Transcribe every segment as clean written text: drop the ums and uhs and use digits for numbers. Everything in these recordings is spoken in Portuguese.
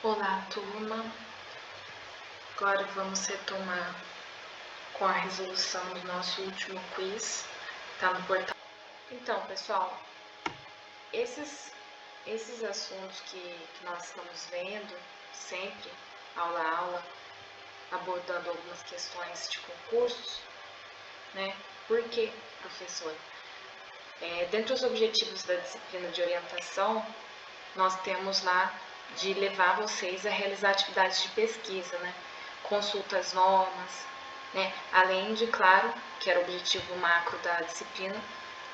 Olá, turma! Agora vamos retomar com a resolução do nosso último quiz, tá no portal. Então, pessoal, esses assuntos que nós estamos vendo sempre, aula a aula, abordando algumas questões de concursos, né? Por quê, professor? Dentre os objetivos da disciplina de orientação, nós temos lá de levar vocês a realizar atividades de pesquisa, né? Consulta as normas, né? Além de, claro, que era o objetivo macro da disciplina,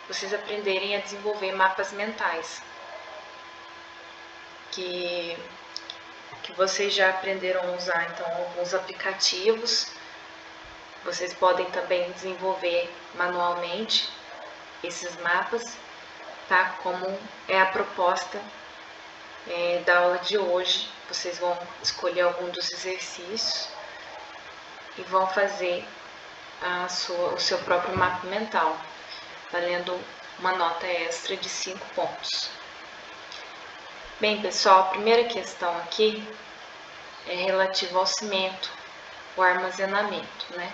vocês aprenderem a desenvolver mapas mentais, que vocês já aprenderam a usar, então, alguns aplicativos. Vocês podem também desenvolver manualmente esses mapas, tá? Como é a proposta da aula de hoje. Vocês vão escolher algum dos exercícios e vão fazer o seu próprio mapa mental, valendo uma nota extra de 5 pontos. Bem, pessoal, a primeira questão aqui é relativa ao cimento, o armazenamento, né?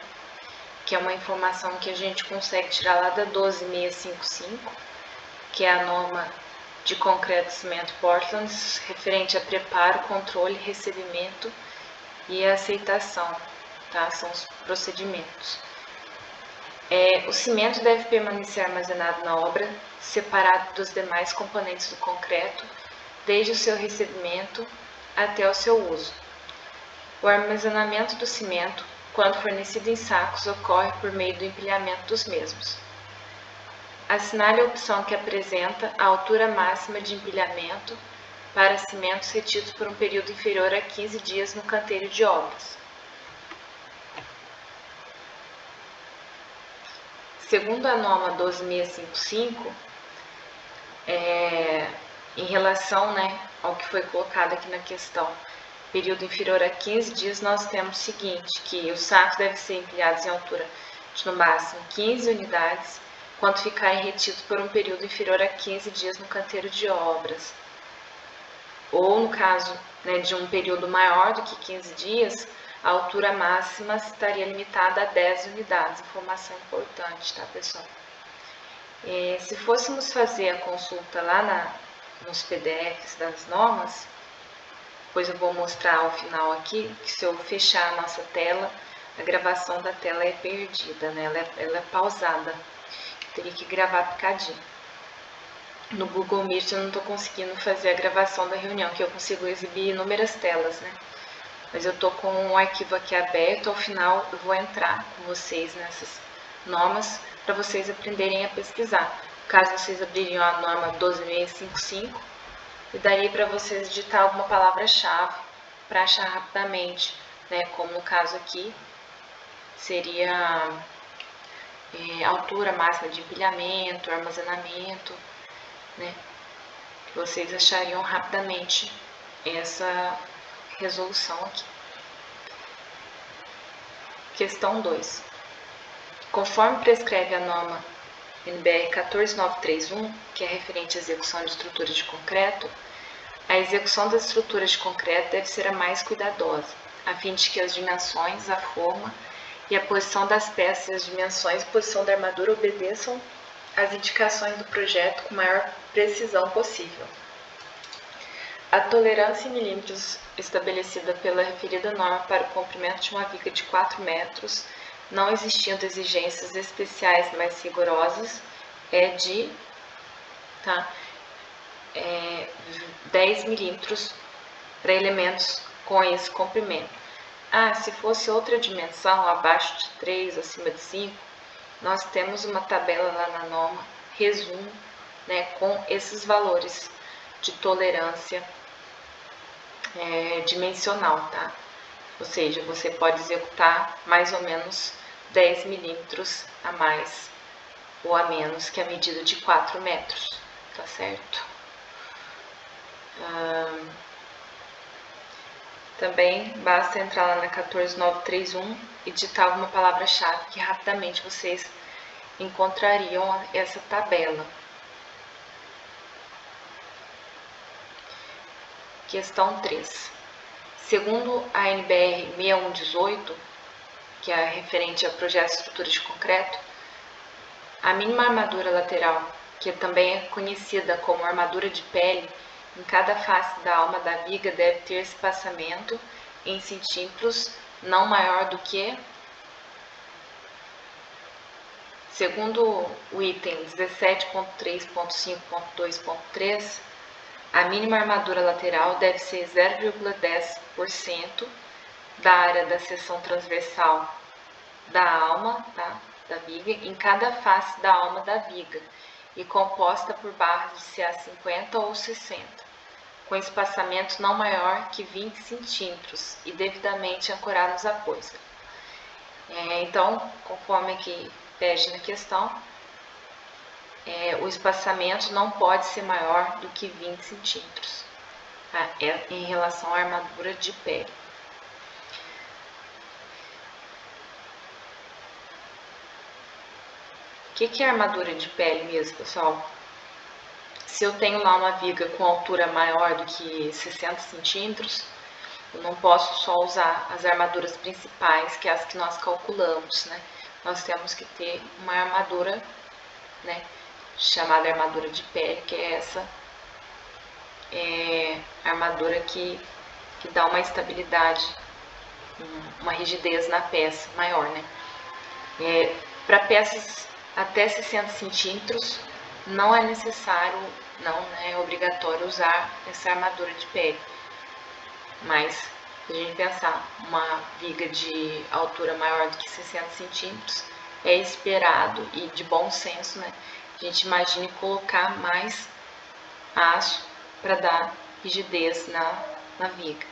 Que é uma informação que a gente consegue tirar lá da 12655, que é a norma de concreto e cimento Portland, referente a preparo, controle, recebimento e aceitação, tá? São os procedimentos. O cimento deve permanecer armazenado na obra, separado dos demais componentes do concreto, desde o seu recebimento até o seu uso. O armazenamento do cimento, quando fornecido em sacos, ocorre por meio do empilhamento dos mesmos. Assinale a opção que apresenta a altura máxima de empilhamento para cimentos retidos por um período inferior a 15 dias no canteiro de obras. Segundo a norma 12655, em relação, né, ao que foi colocado aqui na questão, período inferior a 15 dias, nós temos o seguinte, que os sacos devem ser empilhados em altura de no máximo 15 unidades, quando ficarem retidos por um período inferior a 15 dias no canteiro de obras. Ou, no caso, né, de um período maior do que 15 dias, a altura máxima estaria limitada a 10 unidades. Informação importante, tá, pessoal? Se fôssemos fazer a consulta lá nos PDFs das normas, depois eu vou mostrar ao final aqui, que se eu fechar a nossa tela, a gravação da tela é perdida, né? Ela é pausada. Teria que gravar picadinho. No Google Meet eu não estou conseguindo fazer a gravação da reunião, que eu consigo exibir inúmeras telas, né? Mas eu estou com um arquivo aqui aberto, ao final eu vou entrar com vocês nessas normas para vocês aprenderem a pesquisar. Caso vocês abririam a norma 12655, e daria para vocês digitar alguma palavra-chave para achar rapidamente, né? Como no caso aqui, seria altura máxima de empilhamento, armazenamento, né? Vocês achariam rapidamente essa resolução aqui. Questão 2. Conforme prescreve a norma NBR 14931, que é referente à execução de estruturas de concreto, a execução das estruturas de concreto deve ser a mais cuidadosa, a fim de que as dimensões, a forma e a posição das peças, as dimensões e posição da armadura obedeçam às indicações do projeto com maior precisão possível. A tolerância em milímetros estabelecida pela referida norma para o comprimento de uma viga de 4 metros, não existindo exigências especiais mais rigorosas, é de 10 milímetros para elementos com esse comprimento. Se fosse outra dimensão, abaixo de 3, acima de 5, nós temos uma tabela lá na norma, resumo, né, com esses valores de tolerância dimensional, tá? Ou seja, você pode executar mais ou menos 10 milímetros a mais ou a menos que a medida de 4 metros, tá certo? Também basta entrar lá na 14931 e digitar alguma palavra-chave que rapidamente vocês encontrariam essa tabela. Questão 3. Segundo a NBR 6118, que é referente a projetos de estrutura de concreto, a mínima armadura lateral, que também é conhecida como armadura de pele, em cada face da alma da viga deve ter espaçamento em centímetros não maior do que, segundo o item 17.3.5.2.3, a mínima armadura lateral deve ser 0,10% da área da seção transversal da alma, tá, da viga, em cada face da alma da viga, e composta por barras de CA 50 ou 60, com espaçamento não maior que 20 centímetros e devidamente ancorado nos apoios. Então, conforme aqui pede na questão, o espaçamento não pode ser maior do que 20 centímetros, tá? Em relação à armadura de pele. O que é armadura de pele mesmo, pessoal? Se eu tenho lá uma viga com altura maior do que 60 centímetros, eu não posso só usar as armaduras principais, que é as que nós calculamos, né? Nós temos que ter uma armadura, né, chamada armadura de pele, que é essa armadura que dá uma estabilidade, uma rigidez na peça maior, né? Para peças até 60 centímetros, não é necessário, não é obrigatório usar essa armadura de pele. Mas, se a gente pensar uma viga de altura maior do que 60 centímetros, é esperado e de bom senso, né? A gente imagine colocar mais aço para dar rigidez na viga.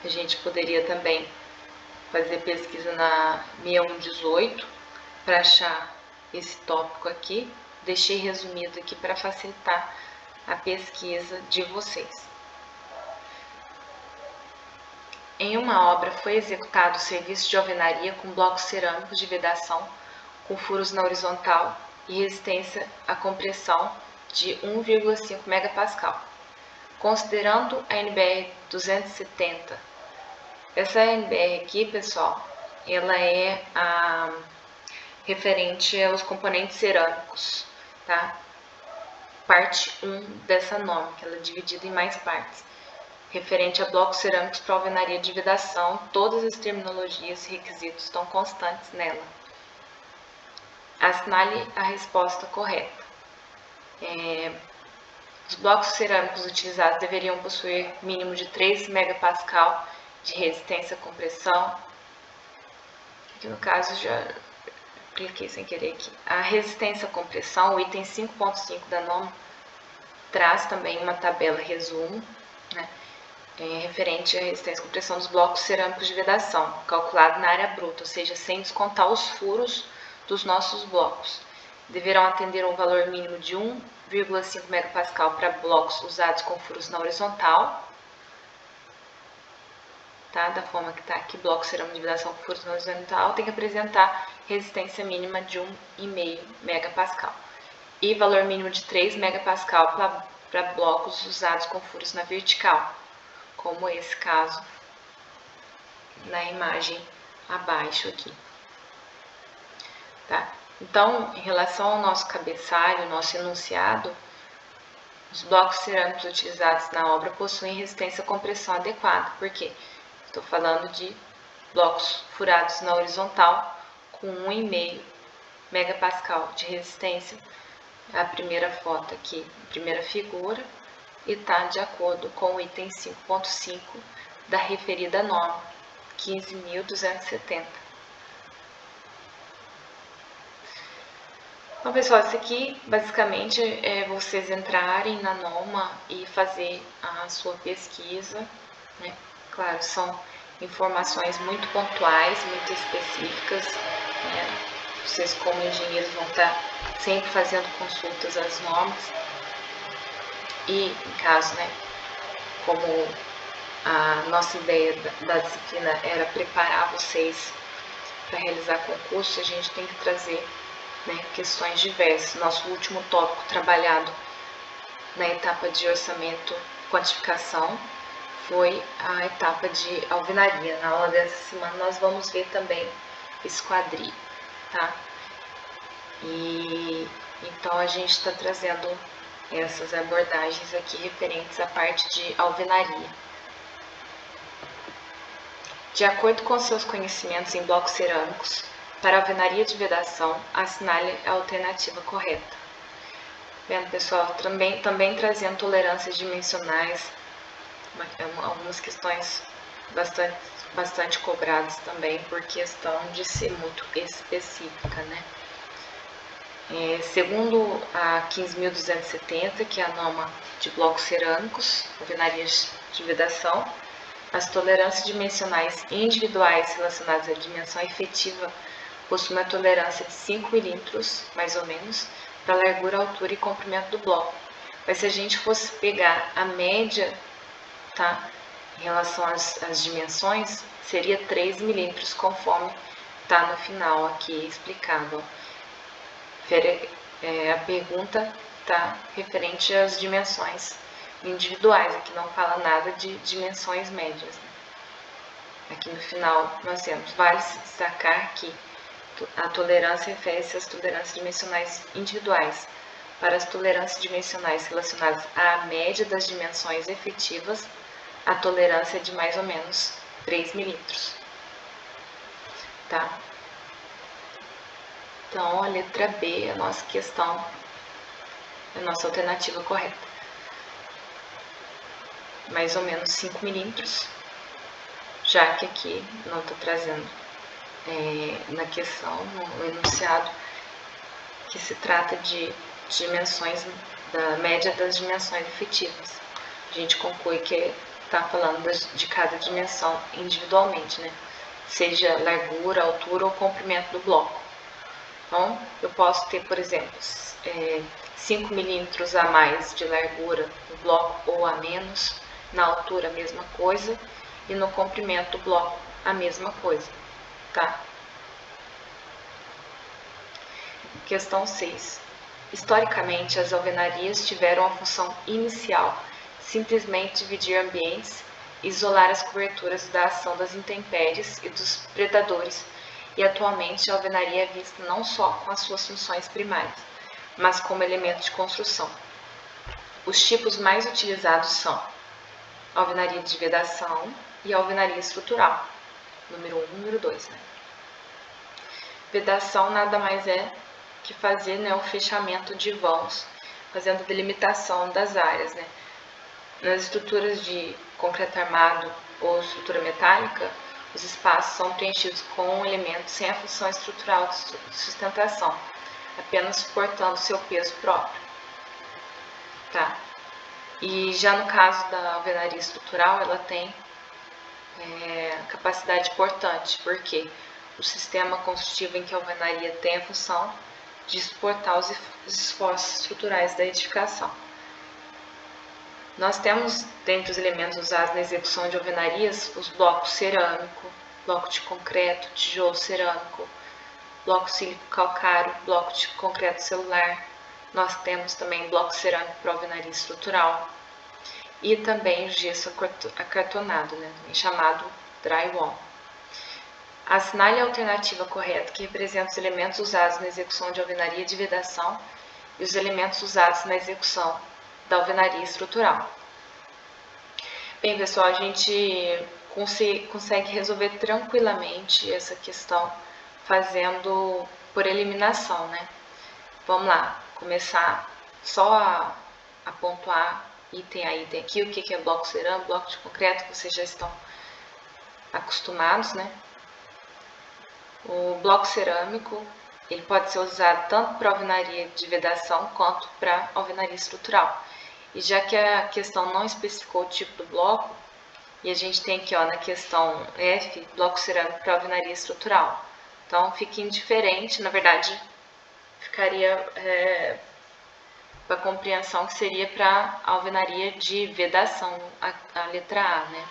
A gente poderia também fazer pesquisa na 6118 para achar esse tópico aqui. Deixei resumido aqui para facilitar a pesquisa de vocês. Em uma obra foi executado o serviço de alvenaria com blocos cerâmicos de vedação com furos na horizontal e resistência à compressão de 1,5 MPa. Considerando a NBR 270, essa NBR aqui, pessoal, ela é referente aos componentes cerâmicos, tá? Parte 1 dessa norma, que ela é dividida em mais partes. Referente a blocos cerâmicos para alvenaria de vedação, todas as terminologias e requisitos estão constantes nela. Assinale a resposta correta. Os blocos cerâmicos utilizados deveriam possuir mínimo de 3 MPa de resistência à compressão. Aqui no caso já cliquei sem querer aqui. A resistência à compressão, o item 5.5 da norma, traz também uma tabela resumo, né, referente à resistência à compressão dos blocos cerâmicos de vedação, calculado na área bruta, ou seja, sem descontar os furos dos nossos blocos. Deverão atender a um valor mínimo de 1,5 MPa para blocos usados com furos na horizontal, tá? Da forma que está aqui, bloco cerâmico de vedação com furos na horizontal, tem que apresentar resistência mínima de 1,5 MPa. E valor mínimo de 3 MPa para blocos usados com furos na vertical, como esse caso na imagem abaixo aqui, tá? Então, em relação ao nosso cabeçalho, nosso enunciado, os blocos cerâmicos utilizados na obra possuem resistência à compressão adequada. Por quê? Estou falando de blocos furados na horizontal com 1,5 MPa de resistência. A primeira foto aqui, a primeira figura, e está de acordo com o item 5.5 da referida norma, 15.270. Então, pessoal, isso aqui basicamente é vocês entrarem na norma e fazer a sua pesquisa, né? Claro, são informações muito pontuais, muito específicas, né? Vocês, como engenheiros, vão estar sempre fazendo consultas às normas. E, em caso, né, como a nossa ideia da disciplina era preparar vocês para realizar concurso, a gente tem que trazer, né, questões diversas. Nosso último tópico trabalhado na etapa de orçamento e quantificação foi a etapa de alvenaria. Na aula dessa semana nós vamos ver também esquadria, tá? E então a gente está trazendo essas abordagens aqui referentes à parte de alvenaria. De acordo com seus conhecimentos em blocos cerâmicos, para a alvenaria de vedação, assinale a alternativa correta. Vendo, pessoal, também trazendo tolerâncias dimensionais, algumas questões bastante cobradas também, por questão de ser muito específica, né? Segundo a 15.270, que é a norma de blocos cerâmicos, alvenarias de vedação, as tolerâncias dimensionais individuais relacionadas à dimensão efetiva possuem uma tolerância de 5 milímetros, mais ou menos, para a largura, altura e comprimento do bloco. Mas se a gente fosse pegar a média, tá, em relação às dimensões, seria 3 milímetros, conforme está no final aqui explicado. Ó. A pergunta está referente às dimensões individuais, aqui não fala nada de dimensões médias. Né? Aqui no final nós temos, vale se destacar que a tolerância refere-se às tolerâncias dimensionais individuais. Para as tolerâncias dimensionais relacionadas à média das dimensões efetivas, a tolerância é de mais ou menos 3 milímetros. Tá? Então, a letra B é a nossa questão, a nossa alternativa correta. Mais ou menos 5 milímetros, já que aqui não está trazendo na questão, no enunciado, que se trata de dimensões, da média das dimensões efetivas. A gente conclui que está falando de cada dimensão individualmente, né? Seja largura, altura ou comprimento do bloco. Então, eu posso ter, por exemplo, 5 milímetros a mais de largura no bloco ou a menos, na altura a mesma coisa e no comprimento do bloco a mesma coisa, tá? Questão 6. Historicamente, as alvenarias tiveram a função inicial simplesmente dividir ambientes e isolar as coberturas da ação das intempéries e dos predadores, e atualmente a alvenaria é vista não só com as suas funções primárias, mas como elemento de construção. Os tipos mais utilizados são a alvenaria de vedação e a alvenaria estrutural, número 1 e número 2. Né? Vedação nada mais é que fazer, né, o fechamento de vãos, fazendo a delimitação das áreas. Né? Nas estruturas de concreto armado ou estrutura metálica, os espaços são preenchidos com elementos sem a função estrutural de sustentação, apenas suportando seu peso próprio. Tá? E já no caso da alvenaria estrutural, ela tem capacidade portante, porque o sistema construtivo em que a alvenaria tem a função de suportar os esforços estruturais da edificação. Nós temos, dentre os elementos usados na execução de alvenarias, os blocos cerâmico, bloco de concreto, tijolo cerâmico, bloco sílico-calcário, bloco de concreto celular. Nós temos também bloco cerâmico para alvenaria estrutural e também o gesso acartonado, né, também chamado drywall. Assinale a alternativa correta, que representa os elementos usados na execução de alvenaria de vedação e os elementos usados na execução da alvenaria estrutural. Bem, pessoal, a gente consegue resolver tranquilamente essa questão fazendo por eliminação, né? Vamos lá, começar só a pontuar item a item aqui, o que é bloco cerâmico, bloco de concreto, que vocês já estão acostumados, né? O bloco cerâmico, ele pode ser usado tanto para alvenaria de vedação quanto para alvenaria estrutural. E já que a questão não especificou o tipo do bloco, e a gente tem aqui, ó, na questão F, bloco cerâmico para alvenaria estrutural. Então, fica indiferente, na verdade, ficaria para compreensão que seria para alvenaria de vedação, a letra A, né?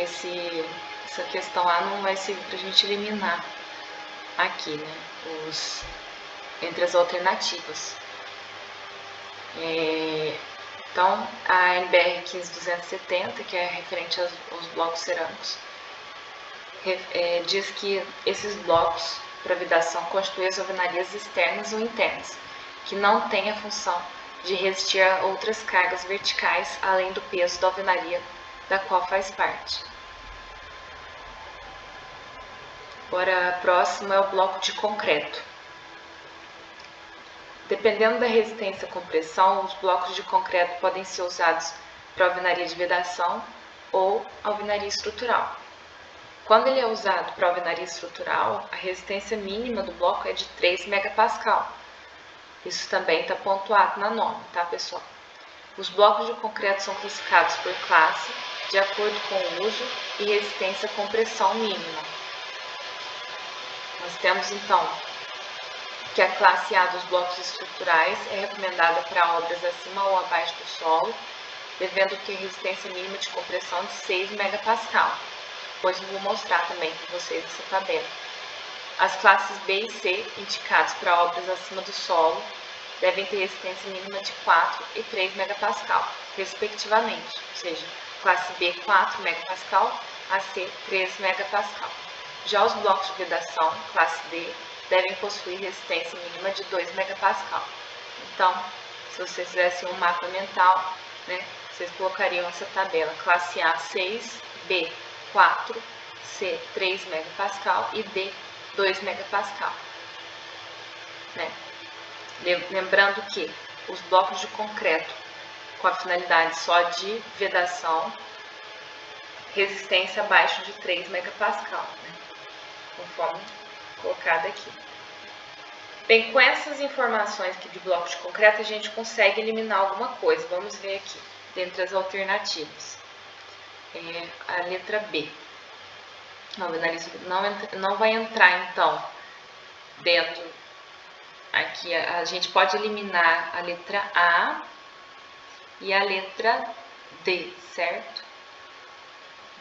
Essa questão A não vai servir para a gente eliminar aqui, né? Entre as alternativas. Então, a NBR 15270, que é referente aos blocos cerâmicos, diz que esses blocos para vedação constituem as alvenarias externas ou internas, que não têm a função de resistir a outras cargas verticais além do peso da alvenaria da qual faz parte. Agora, a próxima é o bloco de concreto. Dependendo da resistência à compressão, os blocos de concreto podem ser usados para alvenaria de vedação ou alvenaria estrutural. Quando ele é usado para alvenaria estrutural, a resistência mínima do bloco é de 3 MPa. Isso também está pontuado na norma, tá, pessoal? Os blocos de concreto são classificados por classe, de acordo com o uso e resistência à compressão mínima. Nós temos, então, que a classe A dos blocos estruturais é recomendada para obras acima ou abaixo do solo, devendo ter resistência mínima de compressão de 6 MPa. Depois eu vou mostrar também para vocês essa tabela. As classes B e C, indicadas para obras acima do solo, devem ter resistência mínima de 4 e 3 MPa, respectivamente, ou seja, classe B 4 MPa, a C 3 MPa. Já os blocos de vedação, classe D, devem possuir resistência mínima de 2 MPa. Então, se vocês fizessem um mapa mental, né, vocês colocariam essa tabela: classe A 6, B 4, C 3 MPa e D 2 MPa. Né? Lembrando que os blocos de concreto com a finalidade só de vedação, resistência abaixo de 3 MPa, né? Conforme colocado aqui. Bem, com essas informações aqui de bloco de concreto, a gente consegue eliminar alguma coisa. Vamos ver aqui, dentre as alternativas. A letra B. Não vai entrar, então, dentro. Aqui a gente pode eliminar a letra A e a letra D, certo?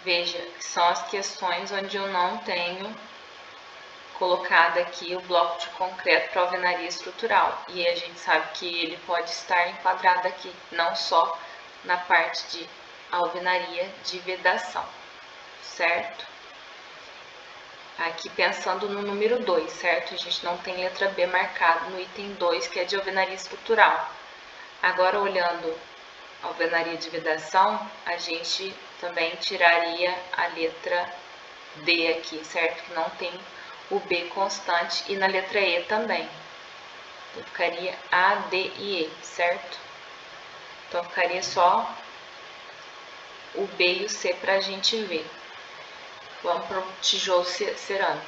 Veja que são as questões onde eu não tenho colocado aqui o bloco de concreto para alvenaria estrutural. E a gente sabe que ele pode estar enquadrado aqui, não só na parte de alvenaria de vedação, certo? Aqui pensando no número 2, certo? A gente não tem letra B marcada no item 2, que é de alvenaria estrutural. Agora, olhando a alvenaria de vedação, a gente também tiraria a letra D aqui, certo? Que não tem o B constante, e na letra E também. Então, ficaria A, D e E, certo? Então, ficaria só o B e o C para a gente ver. Vamos para o tijolo cerâmico.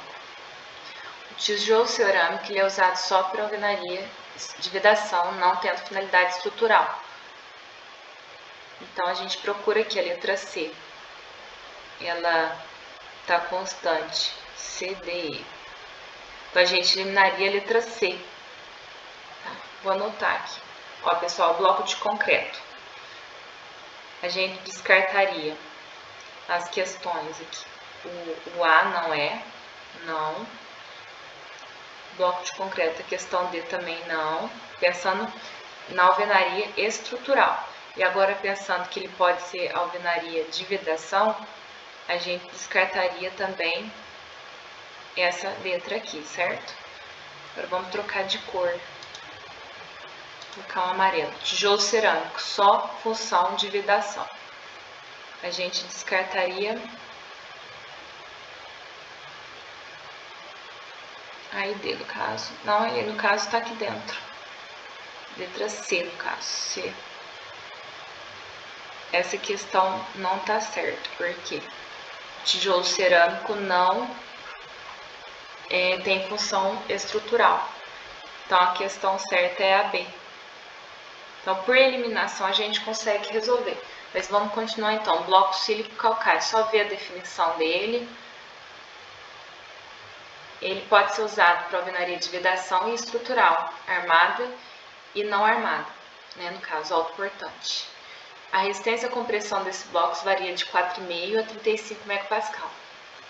O tijolo cerâmico ele é usado só para alvenaria de vedação, não tendo finalidade estrutural. Então, a gente procura aqui a letra C. Ela está constante, C, D, E. Então, a gente eliminaria a letra C. Tá? Vou anotar aqui. Ó, pessoal, bloco de concreto. A gente descartaria as questões aqui. O A não é, não. Bloco de concreto, a questão D também não. Pensando na alvenaria estrutural. E agora, pensando que ele pode ser alvenaria de vedação, a gente descartaria também essa letra aqui, certo? Agora vamos trocar de cor. Vou colocar um amarelo. Tijolo cerâmico, só função de vedação. A gente descartaria a D, no caso. Não, ele no caso está aqui dentro. Letra C, no caso. C. Essa questão não está certa, porque o tijolo cerâmico não tem função estrutural. Então, a questão certa é a B. Então, por eliminação, a gente consegue resolver. Mas vamos continuar, então. Bloco sílico-calcário. Só ver a definição dele. Ele pode ser usado para alvenaria de vedação e estrutural, armada e não armada, né? No caso, autoportante. A resistência à compressão desses blocos varia de 4,5 a 35 MPa.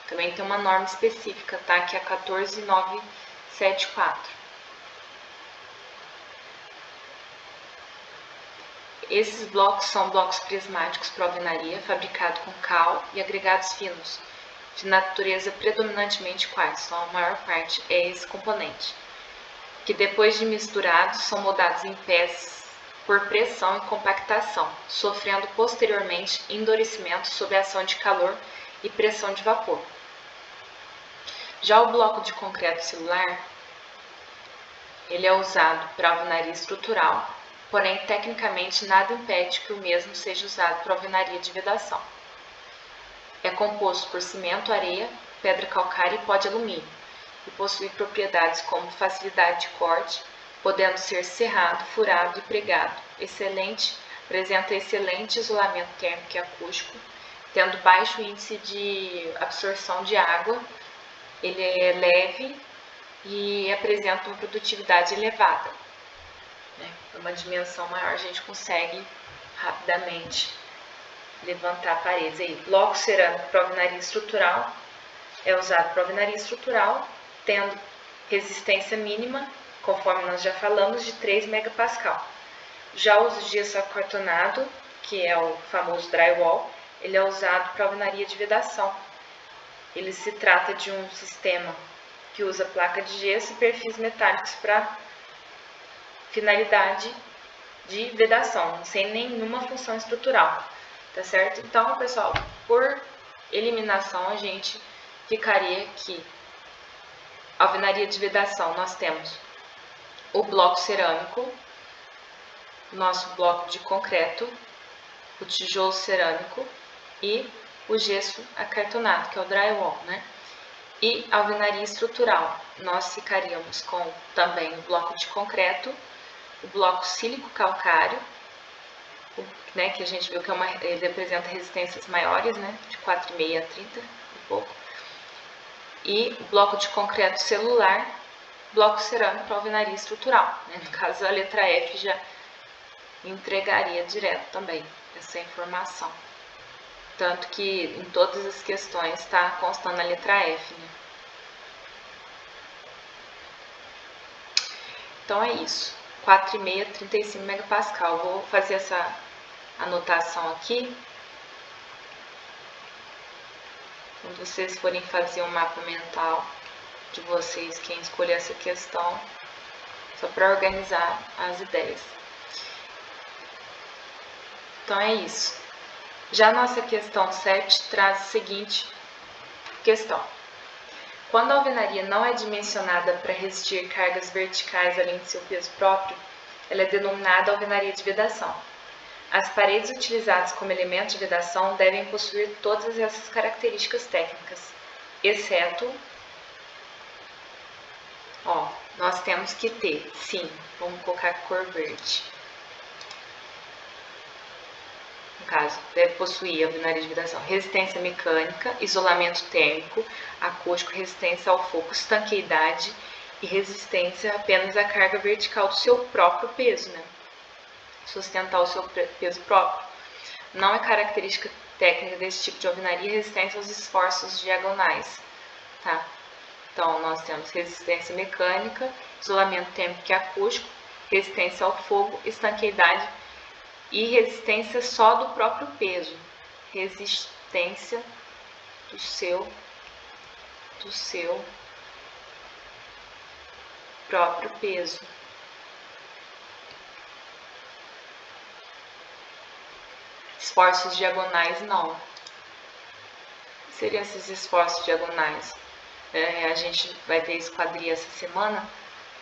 Também tem uma norma específica, tá? Que é a 14974. Esses blocos são blocos prismáticos para alvenaria, fabricados com cal e agregados finos, de natureza predominantemente quartzo, então a maior parte é esse componente, que depois de misturados são moldados em pés por pressão e compactação, sofrendo posteriormente endurecimento sob a ação de calor e pressão de vapor. Já o bloco de concreto celular, ele é usado para alvenaria estrutural, porém tecnicamente nada impede que o mesmo seja usado para alvenaria de vedação. É composto por cimento, areia, pedra calcária e pó de alumínio, e possui propriedades como facilidade de corte, podendo ser serrado, furado e pregado. Apresenta excelente isolamento térmico e acústico, tendo baixo índice de absorção de água. Ele é leve e apresenta uma produtividade elevada. Uma dimensão maior a gente consegue rapidamente levantar paredes. Aí, bloco cerâmico para alvenaria estrutural é usado para alvenaria estrutural, tendo resistência mínima, conforme nós já falamos, de 3 megapascal. Já o gesso acartonado, que é o famoso drywall, ele é usado para alvenaria de vedação. Ele se trata de um sistema que usa placa de gesso e perfis metálicos para finalidade de vedação, sem nenhuma função estrutural, tá certo? Então, pessoal, por eliminação, a gente ficaria que alvenaria de vedação nós temos o bloco cerâmico, nosso bloco de concreto, o tijolo cerâmico e o gesso acartonado, que é o drywall, né? E alvenaria estrutural, nós ficaríamos com também o bloco de concreto, o bloco sílico-calcário, né, que a gente viu que ele apresenta resistências maiores, né, de 4,5 a 30 e pouco, e o bloco de concreto celular, bloco cerâmico para alvenaria estrutural, né? No caso, a letra F já entregaria direto também essa informação. Tanto que em todas as questões está constando a letra F, né? Então é isso. 4,5 a 35 megapascal. Vou fazer essa anotação aqui. Quando vocês forem fazer um mapa mental de vocês, quem escolher essa questão, só para organizar as ideias. Então é isso. Já a nossa questão 7 traz a seguinte questão. Quando a alvenaria não é dimensionada para resistir cargas verticais além de seu peso próprio, ela é denominada alvenaria de vedação. As paredes utilizadas como elemento de vedação devem possuir todas essas características técnicas, exceto, nós temos que ter, sim, vamos colocar cor verde. No caso, deve possuir alvenaria de vedação, resistência mecânica, isolamento térmico, acústico, resistência ao fogo, estanqueidade e resistência apenas à carga vertical do seu próprio peso, né? Sustentar o seu peso próprio. Não é característica técnica desse tipo de alvenaria resistência aos esforços diagonais, tá? Então, nós temos resistência mecânica, isolamento térmico e acústico, resistência ao fogo, estanqueidade e resistência só do próprio peso. Resistência do seu próprio peso. Esforços diagonais, não. O que seriam esses esforços diagonais? A gente vai ter esquadria essa semana.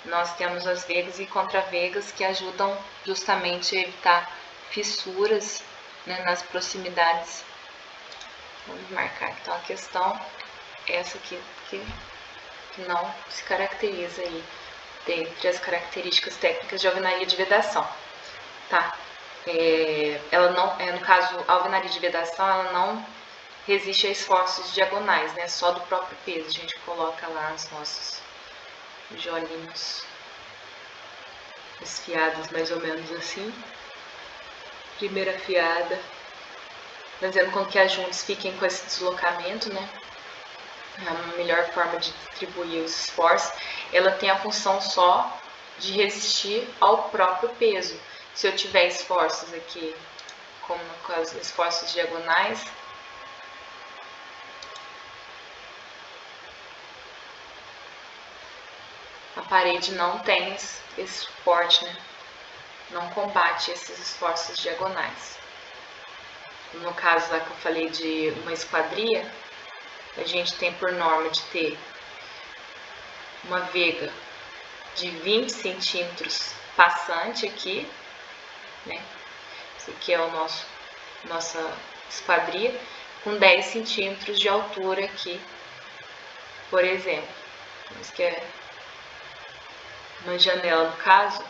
Nós temos as vegas e contravegas que ajudam justamente a evitar fissuras, né, nas proximidades. Vamos marcar então a questão essa aqui que não se caracteriza aí dentre as características técnicas de alvenaria de vedação, tá? Ela não, no caso, a alvenaria de vedação, ela não resiste a esforços diagonais, né? Só do próprio peso. A gente coloca lá os nossos jolinhos esfiados mais ou menos assim. Primeira fiada, fazendo com que as juntas fiquem com esse deslocamento, né? É uma melhor forma de distribuir os esforços. Ela tem a função só de resistir ao próprio peso. Se eu tiver esforços aqui, como no caso, esforços diagonais, a parede não tem esse suporte, né? Não combate esses esforços diagonais. No caso lá que eu falei de uma esquadria, a gente tem por norma de ter uma vega de 20 centímetros passante aqui, né? Esse aqui é o nossa esquadria, com 10 centímetros de altura aqui, por exemplo. Isso que é uma janela, no caso,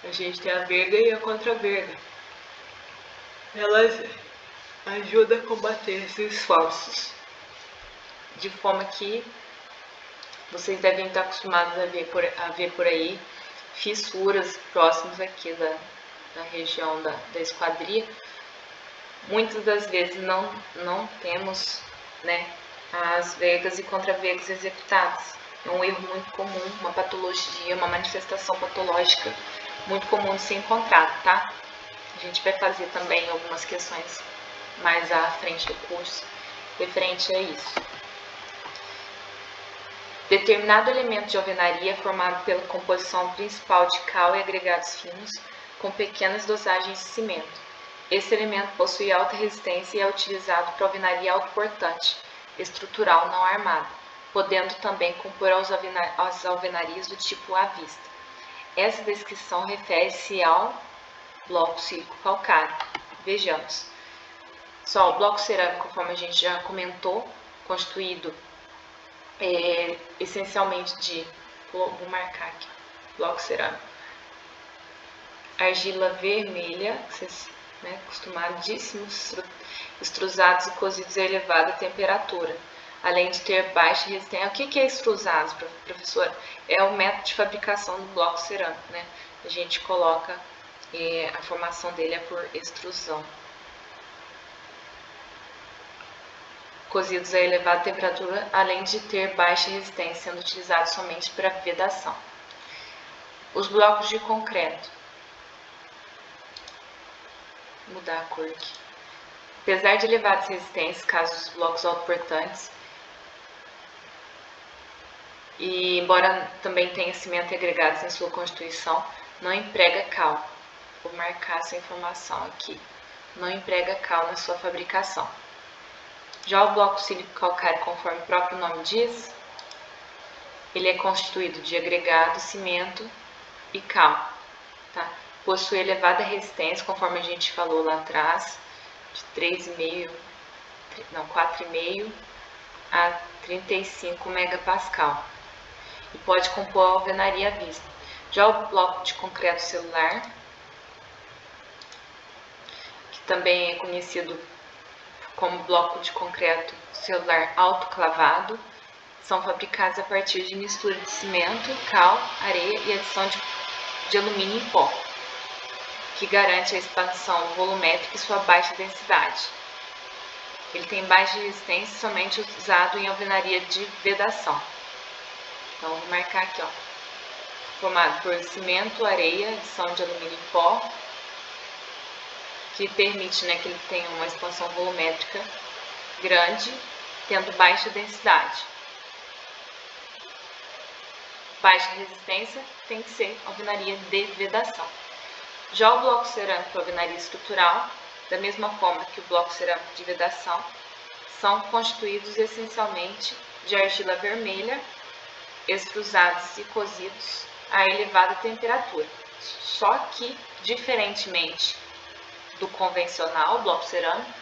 a gente tem a verga e a contra-verga. Elas ajudam a combater esses esforços, de forma que vocês devem estar acostumados a ver por aí fissuras próximas aqui da região da esquadria. Muitas das vezes não temos, né, as vergas e contra-vergas executadas. É um erro muito comum, uma patologia, uma manifestação patológica muito comum de ser encontrado, tá? A gente vai fazer também algumas questões mais à frente do curso referente a isso. Determinado elemento de alvenaria é formado pela composição principal de cal e agregados finos com pequenas dosagens de cimento. Esse elemento possui alta resistência e é utilizado para alvenaria autoportante, estrutural não armada, podendo também compor as alvenarias do tipo à vista. Essa descrição refere-se ao bloco sílico-calcário. Vejamos. Só o bloco cerâmico, conforme a gente já comentou, constituído essencialmente de, vou marcar aqui, bloco cerâmico, argila vermelha, vocês, né, acostumadíssimos, extrusados e cozidos a elevada temperatura, além de ter baixa resistência. O que é extrusados, professora? É o método de fabricação do bloco cerâmico, né? A gente coloca, a formação dele é por extrusão. Cozidos a elevada temperatura, além de ter baixa resistência, sendo utilizados somente para vedação. Os blocos de concreto. Vou mudar a cor aqui. Apesar de elevadas resistências, caso dos blocos autoportantes, e embora também tenha cimento e agregados em sua constituição, não emprega cal. Vou marcar essa informação aqui. Não emprega cal na sua fabricação. Já o bloco sílico-calcário, conforme o próprio nome diz, ele é constituído de agregado, cimento e cal. Tá? Possui elevada resistência, conforme a gente falou lá atrás, de 4,5 a 35 megapascal. E pode compor a alvenaria à vista. Já o bloco de concreto celular, que também é conhecido como bloco de concreto celular autoclavado, são fabricados a partir de mistura de cimento, cal, areia e adição de alumínio em pó, que garante a expansão volumétrica e sua baixa densidade. Ele tem baixa resistência, somente usado em alvenaria de vedação. Então, vou marcar aqui, ó, formado por cimento, areia, adição de alumínio em pó, que permite, né, que ele tenha uma expansão volumétrica grande, tendo baixa densidade. Baixa resistência tem que ser alvenaria de vedação. Já o bloco cerâmico alvenaria estrutural, da mesma forma que o bloco cerâmico de vedação, são constituídos essencialmente de argila vermelha, extrusados e cozidos a elevada temperatura. Só que, diferentemente do convencional bloco cerâmico,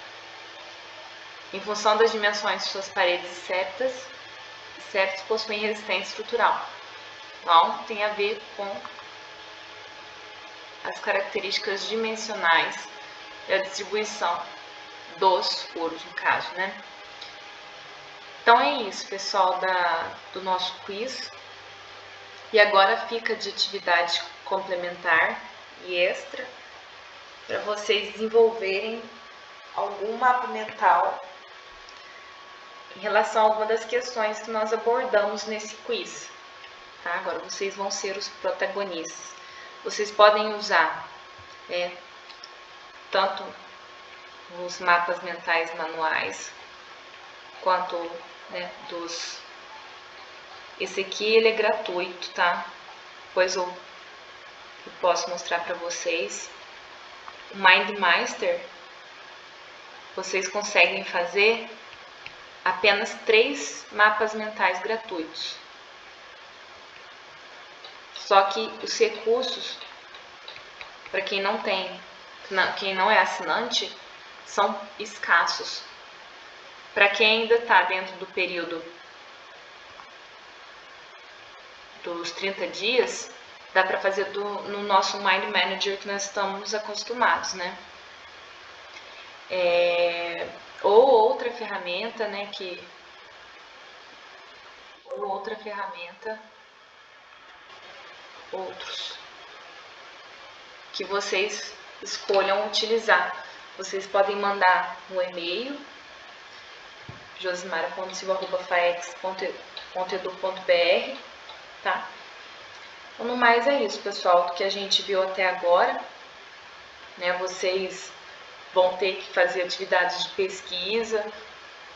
em função das dimensões de suas paredes e septos possuem resistência estrutural. Então, tem a ver com as características dimensionais e a distribuição dos furos, no caso, né? Então é isso, pessoal, do nosso quiz. E agora fica de atividade complementar e extra para vocês desenvolverem algum mapa mental em relação a alguma das questões que nós abordamos nesse quiz. Tá? Agora vocês vão ser os protagonistas vocês podem usar tanto os mapas mentais manuais, quanto esse aqui ele é gratuito, tá? Depois eu posso mostrar para vocês. O MindMeister, vocês conseguem fazer apenas 3 mapas mentais gratuitos. Só que os recursos, para quem não tem, quem não é assinante, são escassos. Para quem ainda está dentro do período dos 30 dias, dá para fazer no nosso Mind Manager que nós estamos acostumados, né? Ou outra ferramenta, né? Outros que vocês escolham utilizar. Vocês podem mandar no e-mail josimara.silva@faex.edu.br, tá? Então, no mais é isso, pessoal, do que a gente viu até agora, né? Vocês vão ter que fazer atividades de pesquisa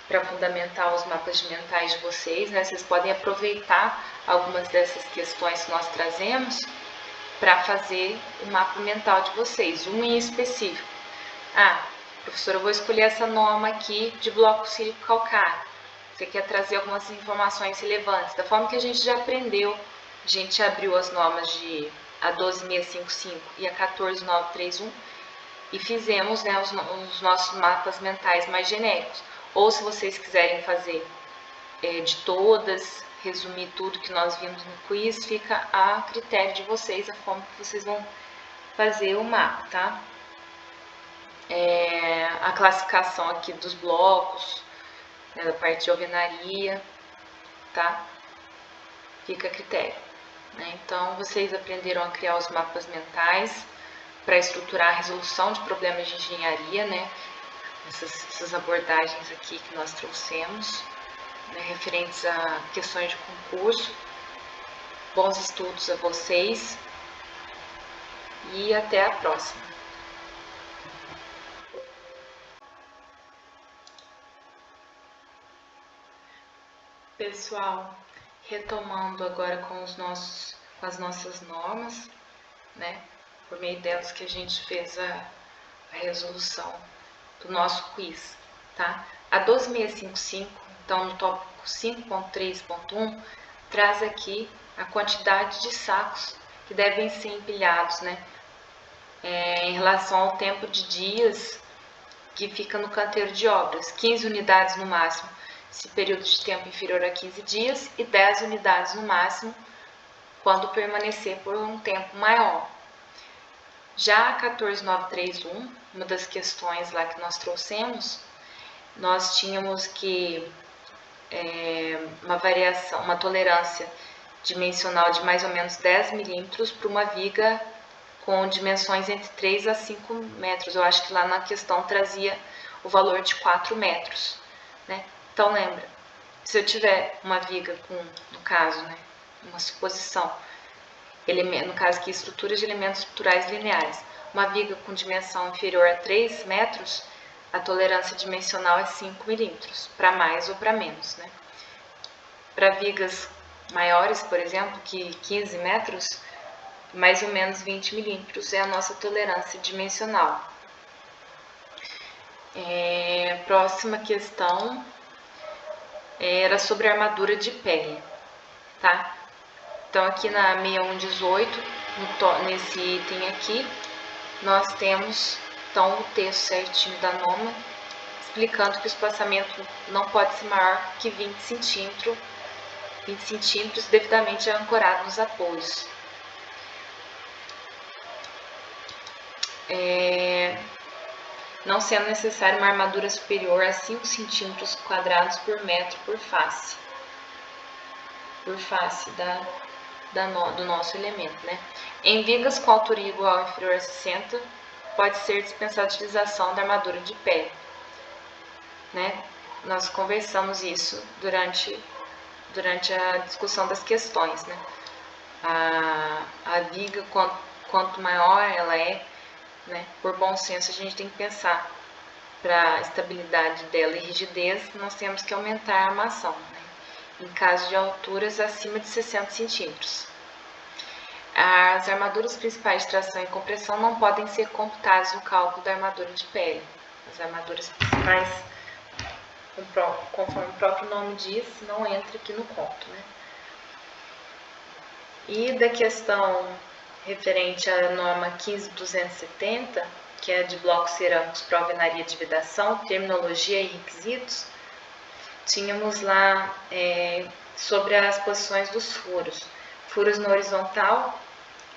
para fundamentar os mapas mentais de vocês, né? Vocês podem aproveitar algumas dessas questões que nós trazemos para fazer o mapa mental de vocês, um em específico. Professora, eu vou escolher essa norma aqui de bloco cílico calcário. Você quer trazer algumas informações relevantes. Da forma que a gente já aprendeu, a gente abriu as normas de a 12655 e a 14931 e fizemos, né, os nossos mapas mentais mais genéricos. Ou se vocês quiserem fazer de todas, resumir tudo que nós vimos no quiz, fica a critério de vocês, a forma que vocês vão fazer o mapa, tá? A classificação aqui dos blocos, né, da parte de alvenaria, tá? Fica a critério, né? Então, vocês aprenderam a criar os mapas mentais para estruturar a resolução de problemas de engenharia, né? Essas abordagens aqui que nós trouxemos, né, referentes a questões de concurso. Bons estudos a vocês e até a próxima. Pessoal, retomando agora com as nossas normas, né? Por meio delas que a gente fez a resolução do nosso quiz, tá? A 12655, então no tópico 5.3.1, traz aqui a quantidade de sacos que devem ser empilhados, né? Em relação ao tempo de dias que fica no canteiro de obras, 15 unidades no máximo, se período de tempo inferior a 15 dias, e 10 unidades no máximo, quando permanecer por um tempo maior. Já a 14931, uma das questões lá que nós trouxemos, nós tínhamos que uma tolerância dimensional de mais ou menos 10 milímetros para uma viga com dimensões entre 3 a 5 metros. Eu acho que lá na questão trazia o valor de 4 metros, né? Então, lembra, se eu tiver uma viga com, no caso, né, uma suposição, no caso aqui, estruturas de elementos estruturais lineares, uma viga com dimensão inferior a 3 metros, a tolerância dimensional é 5 milímetros, para mais ou para menos, né? Para vigas maiores, por exemplo, que 15 metros, mais ou menos 20 milímetros é a nossa tolerância dimensional. Próxima questão era sobre a armadura de pele, tá? Então, aqui na 6118, nesse item aqui, nós temos, então, o texto certinho da norma, explicando que o espaçamento não pode ser maior que 20 centímetros, devidamente ancorado nos apoios. Não sendo necessária uma armadura superior a 5 centímetros quadrados por metro por face do nosso elemento, né? Em vigas com altura igual ou inferior a 60, pode ser dispensada a utilização da armadura de pele, né? Nós conversamos isso durante a discussão das questões, né? A viga quanto maior ela é, né, por bom senso a gente tem que pensar para a estabilidade dela e rigidez, nós temos que aumentar a armação, né, em caso de alturas acima de 60 centímetros. As armaduras principais de tração e compressão não podem ser computadas no cálculo da armadura de pele. As armaduras principais, conforme o próprio nome diz, não entra aqui no conto, né? E da questão referente à norma 15270, que é de blocos cerâmicos para alvenaria de vedação, terminologia e requisitos, tínhamos lá sobre as posições dos furos. Furos na horizontal,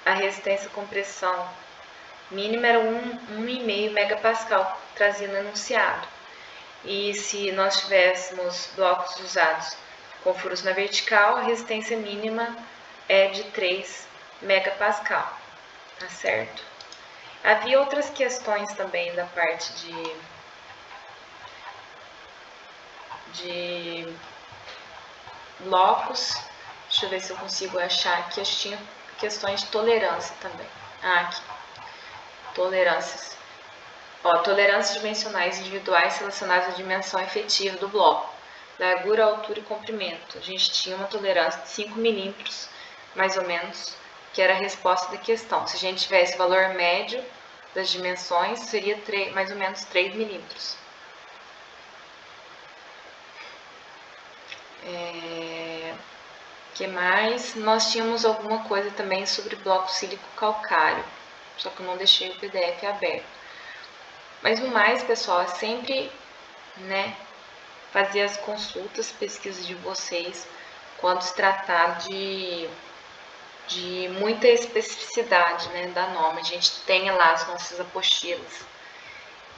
a resistência à compressão mínima era 1,5 megapascal, trazendo enunciado. E se nós tivéssemos blocos usados com furos na vertical, a resistência mínima é de 3 megapascal, tá certo? Havia outras questões também da parte de blocos. Deixa eu ver se eu consigo achar aqui. Acho que tinha questões de tolerância também. Aqui. Tolerâncias. Tolerâncias dimensionais individuais relacionadas à dimensão efetiva do bloco. Largura, altura e comprimento. A gente tinha uma tolerância de 5 milímetros, mais ou menos, que era a resposta da questão. Se a gente tivesse valor médio das dimensões, seria mais ou menos 3 milímetros. Que mais? Nós tínhamos alguma coisa também sobre bloco sílico-calcário, só que eu não deixei o PDF aberto. Mas no mais, pessoal, é sempre, né, fazer as consultas, pesquisas de vocês, quando se tratar de muita especificidade, né, da norma. A gente tem lá as nossas apostilas,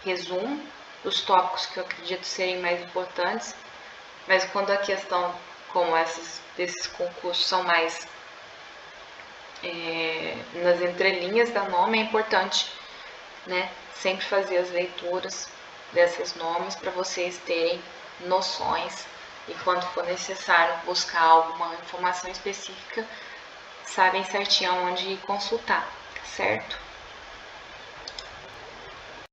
resumo dos tópicos que eu acredito serem mais importantes, mas quando a questão como desses concursos são mais nas entrelinhas da norma, é importante, né, sempre fazer as leituras dessas normas para vocês terem noções e quando for necessário buscar alguma informação específica, sabem certinho onde consultar, certo?